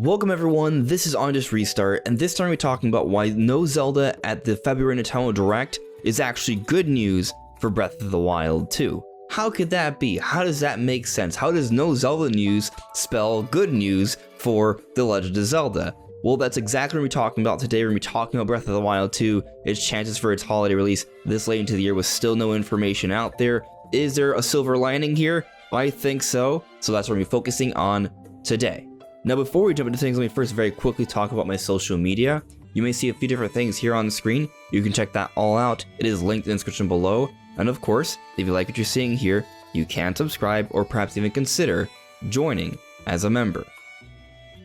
Welcome everyone, this is On Just Restart, and this time we're talking about why no Zelda at the February Nintendo Direct is actually good news for Breath of the Wild 2. How could that be? How does that make sense? How does no Zelda news spell good news for The Legend of Zelda? Well, that's exactly what we're talking about today. We're going to be talking about Breath of the Wild 2, its chances for its holiday release this late into the year with still no information out there. Is there a silver lining here? I think so. So that's what we're going to be focusing on today. Now, before we jump into things, let me first very quickly talk about my social media. You may see a few different things here on the screen. You can check that all out. It is linked in the description below. And of course, if you like what you're seeing here, you can subscribe or perhaps even consider joining as a member.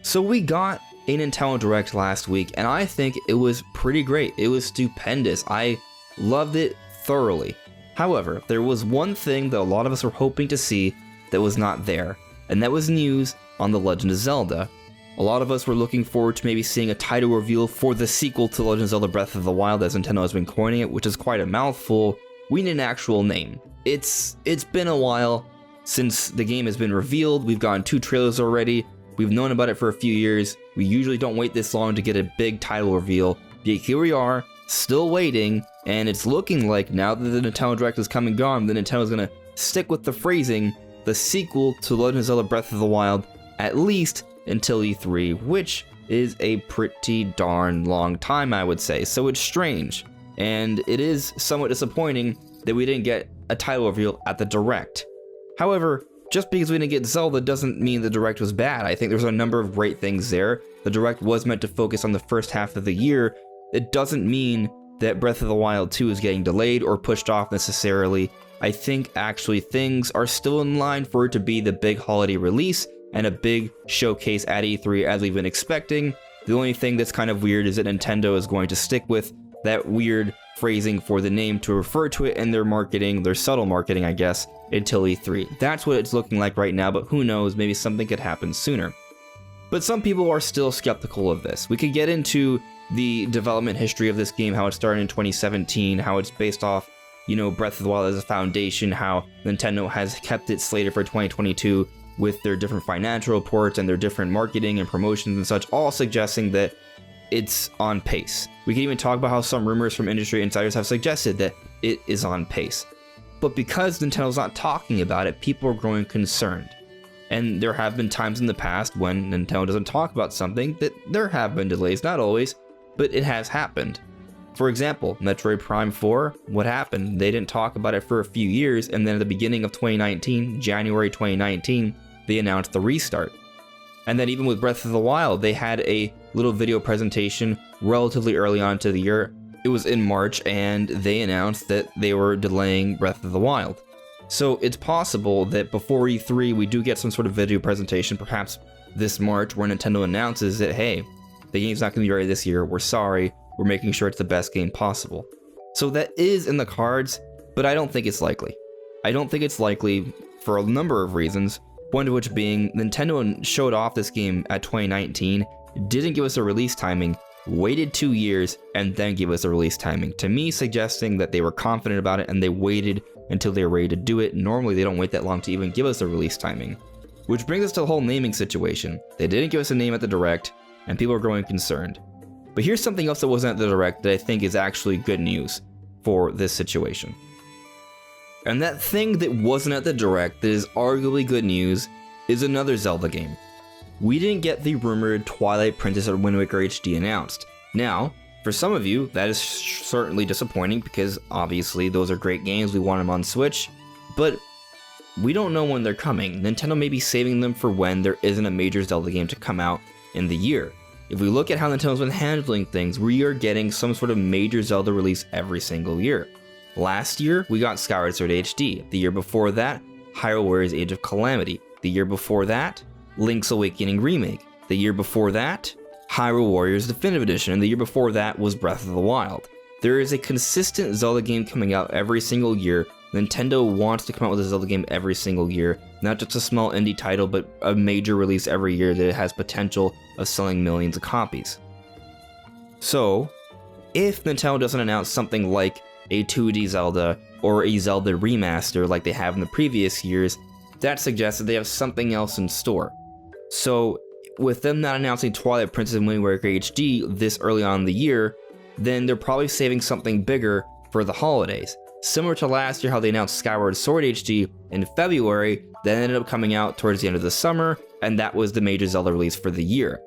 So we got a Nintendo Direct last week, and I think it was pretty great. It was stupendous. I loved it thoroughly. However, there was one thing that a lot of us were hoping to see that was not there, and that was news on The Legend of Zelda. A lot of us were looking forward to maybe seeing a title reveal for the sequel to Legend of Zelda Breath of the Wild, as Nintendo has been coining it, which is quite a mouthful. We need an actual name. It's been a while since the game has been revealed. We've gotten 2 trailers already. We've known about it for a few years. We usually don't wait this long to get a big title reveal. Yet here we are, still waiting, and it's looking like now that the Nintendo Direct is come and gone, the Nintendo's gonna stick with the phrasing, the sequel to Legend of Zelda Breath of the Wild, at least until E3, which is a pretty darn long time, I would say. So it's strange, and it is somewhat disappointing that we didn't get a title reveal at the Direct. However, just because we didn't get Zelda doesn't mean the Direct was bad. I think there's a number of great things there. The Direct was meant to focus on the first half of the year. It doesn't mean that Breath of the Wild 2 is getting delayed or pushed off necessarily. I think actually things are still in line for it to be the big holiday release and a big showcase at E3 as we've been expecting. The only thing that's kind of weird is that Nintendo is going to stick with that weird phrasing for the name to refer to it in their marketing, their subtle marketing, I guess, until E3. That's what it's looking like right now, but who knows, maybe something could happen sooner. But some people are still skeptical of this. We could get into the development history of this game, how it started in 2017, how it's based off, Breath of the Wild as a foundation, how Nintendo has kept it slated for 2022 with their different financial reports and their different marketing and promotions and such, all suggesting that it's on pace. We can even talk about how some rumors from industry insiders have suggested that it is on pace. But because Nintendo's not talking about it, people are growing concerned. And there have been times in the past when Nintendo doesn't talk about something that there have been delays, not always, but it has happened. For example, Metroid Prime 4, what happened? They didn't talk about it for a few years, and then at the beginning of 2019, January 2019, they announced the restart. And then even with Breath of the Wild, they had a little video presentation relatively early on to the year. It was in March, and they announced that they were delaying Breath of the Wild. So it's possible that before E3, we do get some sort of video presentation, perhaps this March, where Nintendo announces that, hey, the game's not going to be ready this year, we're sorry, we're making sure it's the best game possible. So that is in the cards, but I don't think it's likely. I don't think it's likely for a number of reasons, one of which being Nintendo showed off this game at 2019, didn't give us a release timing, waited 2 years, and then gave us a release timing. To me, suggesting that they were confident about it and they waited until they were ready to do it. Normally, they don't wait that long to even give us a release timing. Which brings us to the whole naming situation. They didn't give us a name at the Direct, and people are growing concerned. But here's something else that wasn't at the Direct that I think is actually good news for this situation. And that thing that wasn't at the Direct that is arguably good news is another Zelda game. We didn't get the rumored Twilight Princess or Wind Waker HD announced. Now, for some of you, that is certainly disappointing because obviously those are great games, we want them on Switch, but we don't know when they're coming. Nintendo may be saving them for when there isn't a major Zelda game to come out in the year. If we look at how Nintendo's been handling things, we are getting some sort of major Zelda release every single year. Last year, we got Skyward Sword HD. The year before that, Hyrule Warriors Age of Calamity. The year before that, Link's Awakening Remake. The year before that, Hyrule Warriors Definitive Edition. And the year before that was Breath of the Wild. There is a consistent Zelda game coming out every single year. Nintendo wants to come out with a Zelda game every single year. Not just a small indie title, but a major release every year that has potential of selling millions of copies. So, if Nintendo doesn't announce something like a 2D Zelda or a Zelda remaster like they have in the previous years, that suggests that they have something else in store. So with them not announcing Twilight Princess and Wind Waker HD this early on in the year, then they're probably saving something bigger for the holidays. Similar to last year how they announced Skyward Sword HD in February, that ended up coming out towards the end of the summer, and that was the major Zelda release for the year.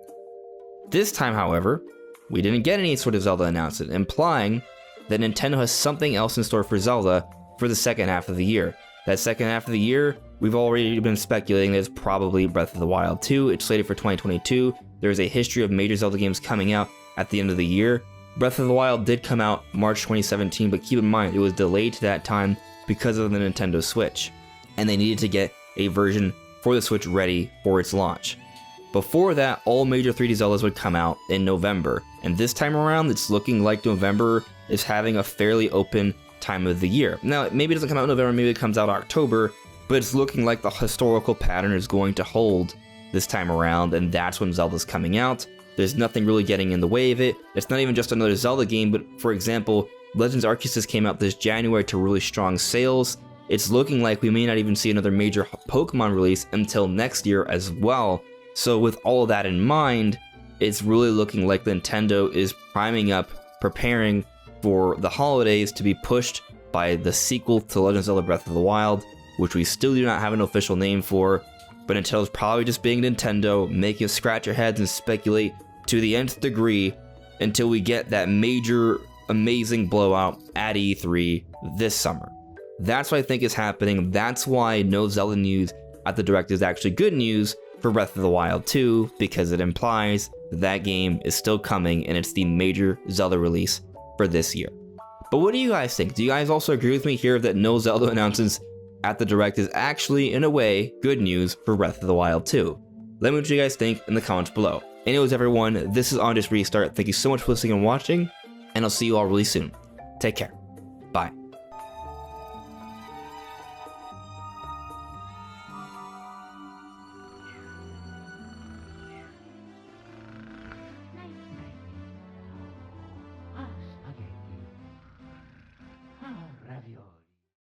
This time, however, we didn't get any sort of Zelda announcement, implying that Nintendo has something else in store for Zelda for the second half of the year. That second half of the year, we've already been speculating that it's probably Breath of the Wild 2. It's slated for 2022. There's a history of major Zelda games coming out at the end of the year. Breath of the Wild did come out March 2017, but keep in mind it was delayed to that time because of the Nintendo Switch, and they needed to get a version for the Switch ready for its launch. Before that, all major 3D Zeldas would come out in November, and this time around, it's looking like November is having a fairly open time of the year. Now, maybe it doesn't come out in November, maybe it comes out October, but it's looking like the historical pattern is going to hold this time around, and that's when Zelda's coming out. There's nothing really getting in the way of it. It's not even just another Zelda game, but for example, Legends Arceus came out this January to really strong sales. It's looking like we may not even see another major Pokemon release until next year as well. So with all of that in mind, it's really looking like Nintendo is priming up, preparing for the holidays to be pushed by the sequel to Legend of Zelda Breath of the Wild, which we still do not have an official name for, but Nintendo's probably just being Nintendo, making us scratch our heads and speculate to the nth degree until we get that major, amazing blowout at E3 this summer. That's what I think is happening. That's why no Zelda news at the Direct is actually good news for Breath of the Wild 2, because it implies that game is still coming and it's the major Zelda release for this year. But what do you guys think? Do you guys also agree with me here that no Zelda announcements at the Direct is actually, in a way, good news for Breath of the Wild 2? Let me know what you guys think in the comments below. Anyways, everyone, this is On Just Restart. Thank you so much for listening and watching, and I'll see you all really soon. Take care.